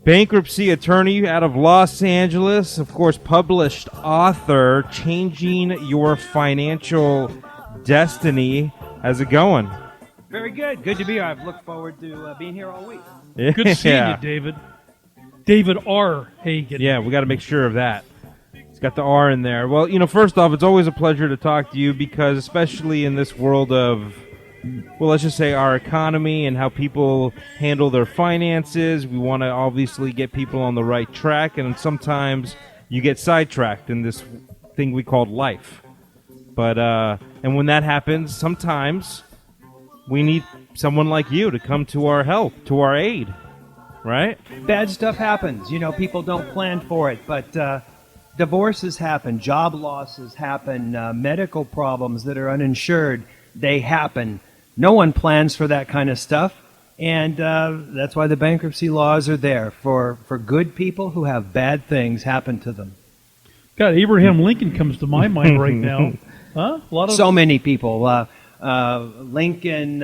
bankruptcy attorney out of Los Angeles, of course, published author, Changing Your Financial Destiny. How's it going? Very good. Good to be here. I've looked forward to being here all week. Good seeing you, David. David R. Hagen. Yeah, we got to make sure of that. It's got the R in there. Well, first off, it's always a pleasure to talk to you because especially in this world of, well, let's just say our economy and how people handle their finances, we want to obviously get people on the right track, and sometimes you get sidetracked in this thing we call life. But, and when that happens, sometimes we need someone like you to come to our help, to our aid, right? Bad stuff happens. People don't plan for it, but divorces happen, job losses happen, medical problems that are uninsured, they happen. No one plans for that kind of stuff, and that's why the bankruptcy laws are there, for good people who have bad things happen to them. God, Abraham Lincoln comes to my mind right now. Huh? So many people. Lincoln,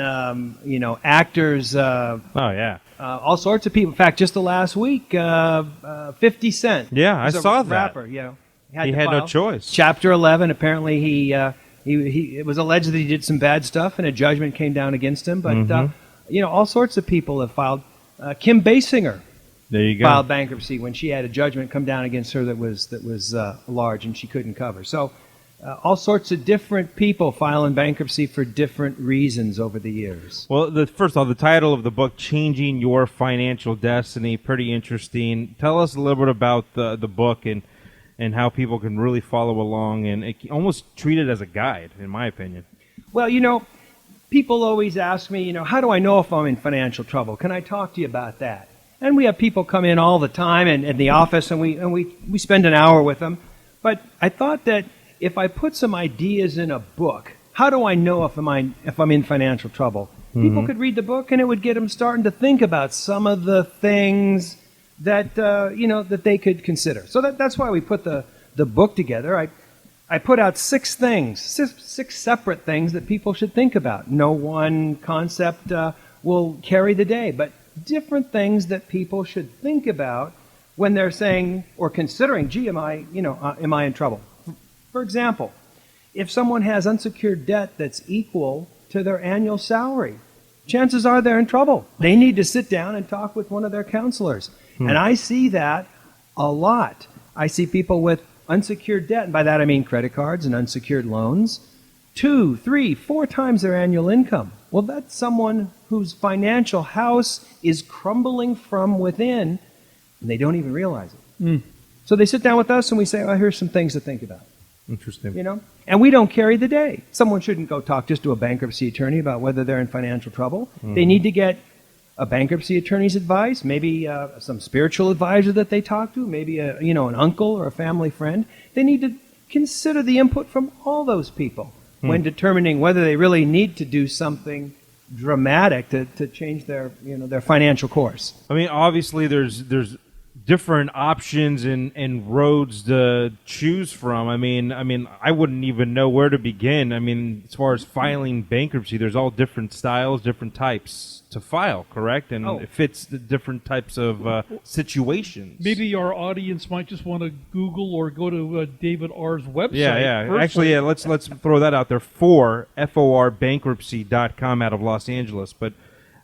actors. Oh, yeah. All sorts of people. In fact, just the last week, 50 Cent. Yeah, I saw that. Rapper, he had no choice. Chapter 11, apparently he it was alleged that he did some bad stuff and a judgment came down against him. But, all sorts of people have filed. Kim Basinger there you go. filed bankruptcy when she had a judgment come down against her that was large and she couldn't cover. So all sorts of different people file in bankruptcy for different reasons over the years. Well, first of all, the title of the book, Changing Your Financial Destiny, pretty interesting. Tell us a little bit about the book and how people can really follow along and almost treat it as a guide, in my opinion. Well, people always ask me, how do I know if I'm in financial trouble? Can I talk to you about that? And we have people come in all the time in the office, and we spend an hour with them. But I thought that if I put some ideas in a book, how do I know if I'm in financial trouble? Mm-hmm. People could read the book, and it would get them starting to think about some of the things that that they could consider. So that's why we put the book together. I put out six separate things that people should think about. No one concept will carry the day, but different things that people should think about when they're saying or considering, gee, am I in trouble? For example, if someone has unsecured debt that's equal to their annual salary, chances are they're in trouble. They need to sit down and talk with one of their counselors. And I see that a lot. I see people with unsecured debt, and by that I mean credit cards and unsecured loans, 2, 3, 4 times their annual income. Well, that's someone whose financial house is crumbling from within, and they don't even realize it. So they sit down with us and we say, oh, here's some things to think about. Interesting. And we don't carry the day. Someone shouldn't go talk just to a bankruptcy attorney about whether they're in financial trouble. They need to get a bankruptcy attorney's advice, maybe some spiritual advisor that they talk to, maybe an uncle or a family friend. They need to consider the input from all those people when determining whether they really need to do something dramatic to change their financial course. I mean, obviously there's different options and roads to choose from. I mean, I wouldn't even know where to begin. I mean, as far as filing bankruptcy, there's all different styles, different types to file, correct? And it fits the different types of situations. Maybe our audience might just want to Google or go to David R.'s website. Yeah. Firstly. Actually, let's throw that out there. FORbankruptcy.com out of Los Angeles. But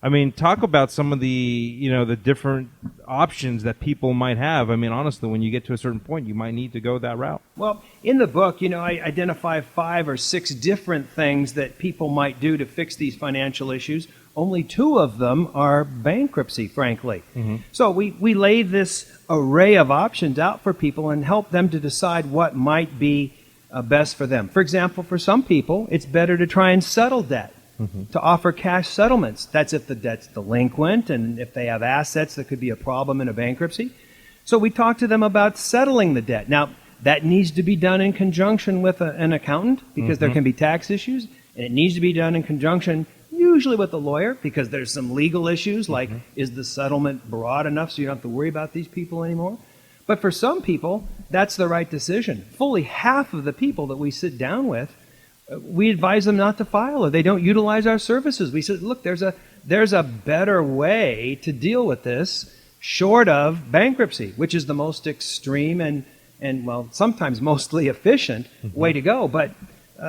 I mean, talk about some of the the different options that people might have. I mean, honestly, when you get to a certain point, you might need to go that route. Well, in the book, I identify 5 or 6 different things that people might do to fix these financial issues. Only 2 of them are bankruptcy, frankly. So we lay this array of options out for people and help them to decide what might be best for them. For example, for some people, it's better to try and settle debt. To offer cash settlements. That's if the debt's delinquent and if they have assets that could be a problem in a bankruptcy. So we talk to them about settling the debt. Now, that needs to be done in conjunction with an accountant because there can be tax issues, and it needs to be done in conjunction usually with a lawyer because there's some legal issues like is the settlement broad enough so you don't have to worry about these people anymore? But for some people, that's the right decision. Fully half of the people that we sit down with, we advise them not to file or they don't utilize our services. We said, look, there's a better way to deal with this. short of bankruptcy, which is the most extreme and well, sometimes mostly efficient way to go. But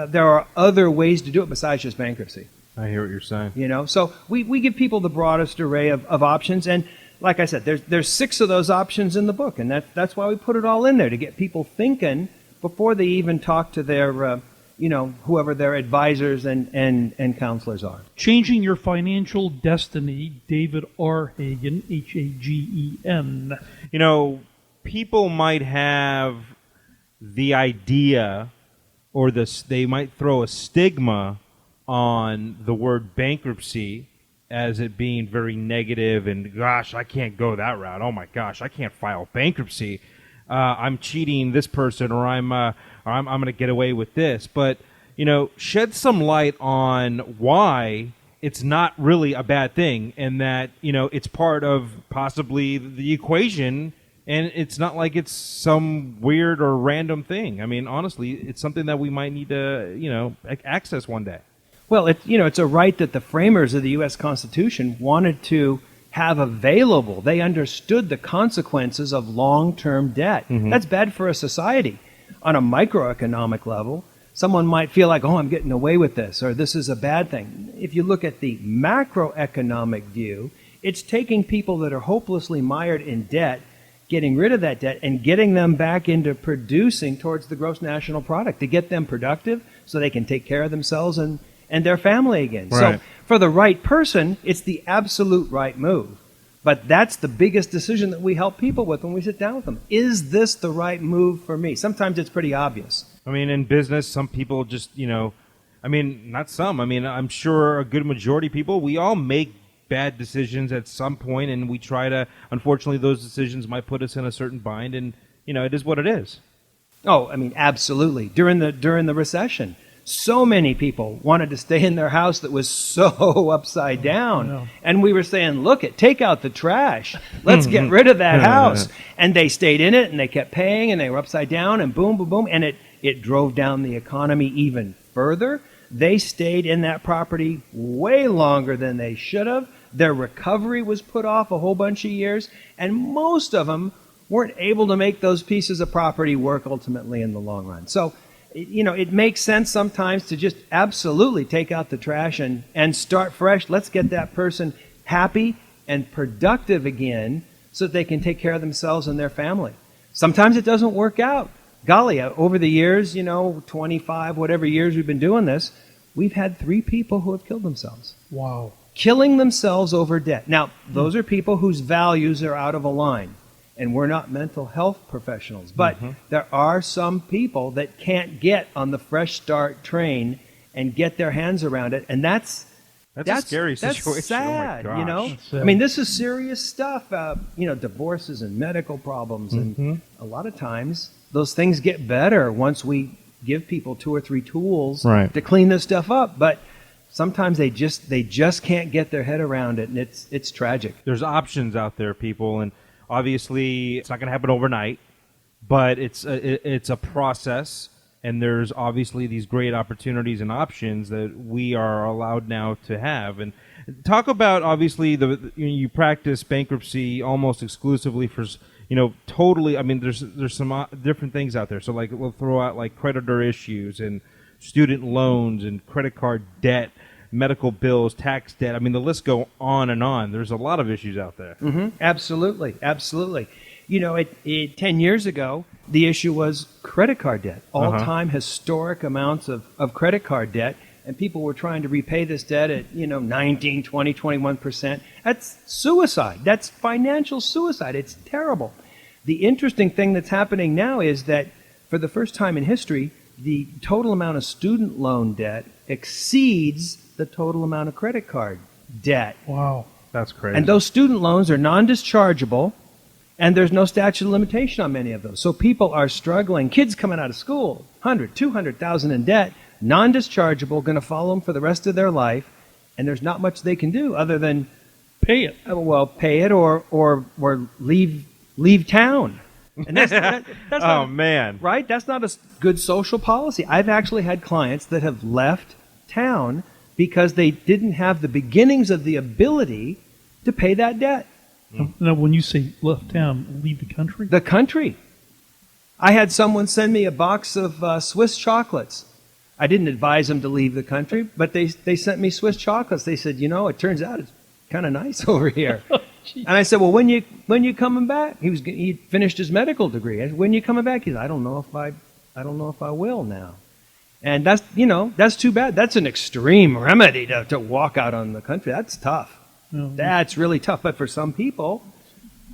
there are other ways to do it besides just bankruptcy. I hear what you're saying. So we give people the broadest array of options. And like I said, there's 6 of those options in the book. And that's why we put it all in there, to get people thinking before they even talk to their, whoever their advisors and counselors are. Changing Your Financial Destiny, David R. Hagen, Hagen. People might have the idea, or they might throw a stigma on the word bankruptcy as it being very negative, and gosh, I can't go that route. Oh my gosh, I can't file bankruptcy. I'm cheating this person, or I'm going to get away with this. But shed some light on why it's not really a bad thing, and that it's part of possibly the equation. And it's not like it's some weird or random thing. I mean, honestly, it's something that we might need to, access one day. Well, it's a right that the framers of the U.S. Constitution wanted to have available. They understood the consequences of long-term debt. That's bad for a society. On a microeconomic level, someone might feel like, oh, I'm getting away with this, or this is a bad thing. If you look at the macroeconomic view, it's taking people that are hopelessly mired in debt, getting rid of that debt, and getting them back into producing towards the gross national product, to get them productive so they can take care of themselves and their family again. Right. So for the right person, it's the absolute right move. But that's the biggest decision that we help people with when we sit down with them. Is this the right move for me? Sometimes it's pretty obvious. I mean, in business, some people just, not some. I mean, I'm sure a good majority of people, we all make bad decisions at some point, and we try to, unfortunately, those decisions might put us in a certain bind, and, it is what it is. Oh, I mean, absolutely. During the recession, so many people wanted to stay in their house that was so upside down. Yeah. And we were saying, take out the trash. Let's get rid of that house. And they stayed in it, and they kept paying, and they were upside down, and boom, boom, boom. And it drove down the economy even further. They stayed in that property way longer than they should have. Their recovery was put off a whole bunch of years, and most of them weren't able to make those pieces of property work ultimately in the long run. So, it makes sense sometimes to just absolutely take out the trash and start fresh. Let's get that person happy and productive again so that they can take care of themselves and their family. Sometimes it doesn't work out. Golly, over the years, 25, whatever years we've been doing this, we've had 3 people who have killed themselves. Wow. Killing themselves over debt. Now, those are people whose values are out of line, and we're not mental health professionals. But there are some people that can't get on the Fresh Start train and get their hands around it, and that's a scary situation. That's sad, Oh my gosh. That's sad. I mean, this is serious stuff. Divorces and medical problems, and a lot of times those things get better once we give people 2 or 3 tools Right. to clean this stuff up. But sometimes they just can't get their head around it, and it's tragic. There's options out there, people, and obviously it's not going to happen overnight, but it's a process, and there's obviously these great opportunities and options that we are allowed now to have. And talk about, obviously, you practice bankruptcy almost exclusively for, totally. I mean, there's some different things out there. So like we'll throw out like creditor issues and student loans and credit card debt, medical bills, tax debt. I mean, the list go on and on. There's a lot of issues out there. Absolutely. 10 years ago, the issue was credit card debt. All-time historic amounts of credit card debt, and people were trying to repay this debt at, 19, 20, 21%. That's suicide. That's financial suicide. It's terrible. The interesting thing that's happening now is that for the first time in history, the total amount of student loan debt exceeds the total amount of credit card debt. Wow. That's crazy. And those student loans are non-dischargeable, and there's no statute of limitation on many of those. So people are struggling. Kids coming out of school, 100, 200,000 in debt, non-dischargeable, going to follow them for the rest of their life, and there's not much they can do other than Pay it. pay it or leave town. And that's Oh, not, man. right? That's not a good social policy. I've actually had clients that have left town because they didn't have the beginnings of the ability to pay that debt. Now, when you say left town, leave the country? The country. I had someone send me a box of Swiss chocolates. I didn't advise them to leave the country, but they sent me Swiss chocolates. They said, it turns out it's kind of nice over here. And I said, well, when you coming back? He finished his medical degree. I said, when you coming back? He said, I don't know if I will now. And that's too bad. That's an extreme remedy to walk out on the country. That's tough. No, That's really tough. But for some people,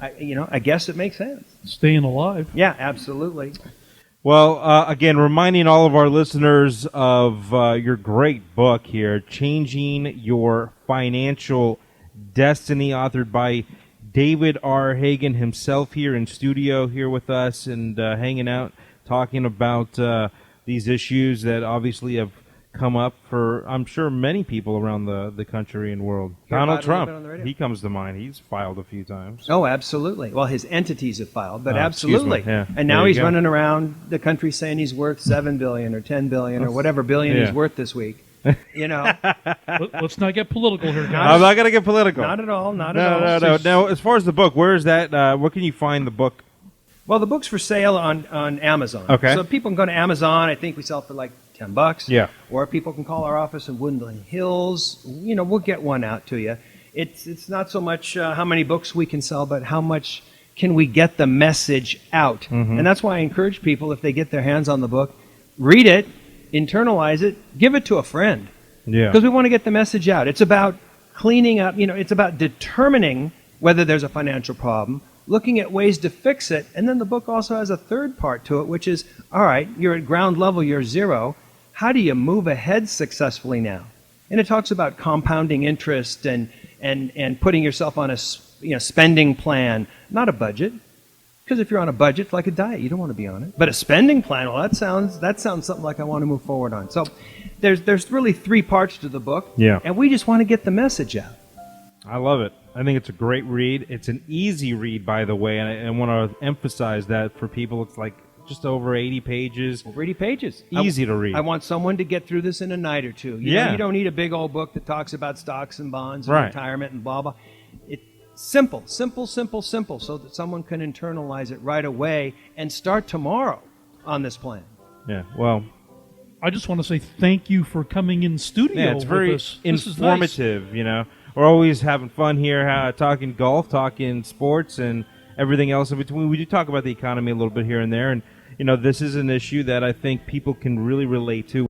I guess it makes sense. staying alive. Yeah, absolutely. Well, again, reminding all of our listeners of your great book here, Changing Your Financial Destiny, authored by David R. Hagen himself here in studio here with us and hanging out, talking about these issues that obviously have come up for, I'm sure, many people around the country and world. Hear Donald about it a little bit on the Trump, radio. he comes to mind. He's filed a few times. Oh, absolutely. Well, his entities have filed, but Oh, excuse absolutely. me. Yeah. And now There you he's go. running around the country saying he's worth $7 billion or $10 billion or whatever billion Yeah. he's worth this week. Let's not get political here, I'm guys. not going to get political. Not at all. Not at all. No. Now, as far as the book, where is that? Where can you find the book? Well, the book's for sale on Amazon. Okay. So people can go to Amazon. I think we sell it for like $10. Yeah. Or people can call our office in Woodland Hills. We'll get one out to you. It's not so much how many books we can sell, but how much can we get the message out. Mm-hmm. And that's why I encourage people, if they get their hands on the book, read it, internalize it, give it to a friend. Yeah. Because we want to get the message out. It's about cleaning up, it's about determining whether there's a financial problem, looking at ways to fix it, and then the book also has a third part to it, which is, all right, you're at ground level, you're zero. How do you move ahead successfully now? And it talks about compounding interest and putting yourself on a spending plan, not a budget. Because if you're on a budget, it's like a diet, you don't want to be on it. But a spending plan, well, that sounds something like I want to move forward on. So there's really three parts to the book. Yeah. And we just want to get the message out. I love it. I think it's a great read. It's an easy read, by the way, and I want to emphasize that for people. It's like just over 80 pages. Over 80 pages. Easy to read. I want someone to get through this in a night or two. You know, you don't need a big old book that talks about stocks and bonds and Right. retirement and blah, blah. It's simple, so that someone can internalize it right away and start tomorrow on this plan. Yeah. Well, I just want to say thank you for coming in studio yeah, it's very with us. This is nice. informative, We're always having fun here, talking golf, talking sports, and everything else in between. We do talk about the economy a little bit here and there, and this is an issue that I think people can really relate to.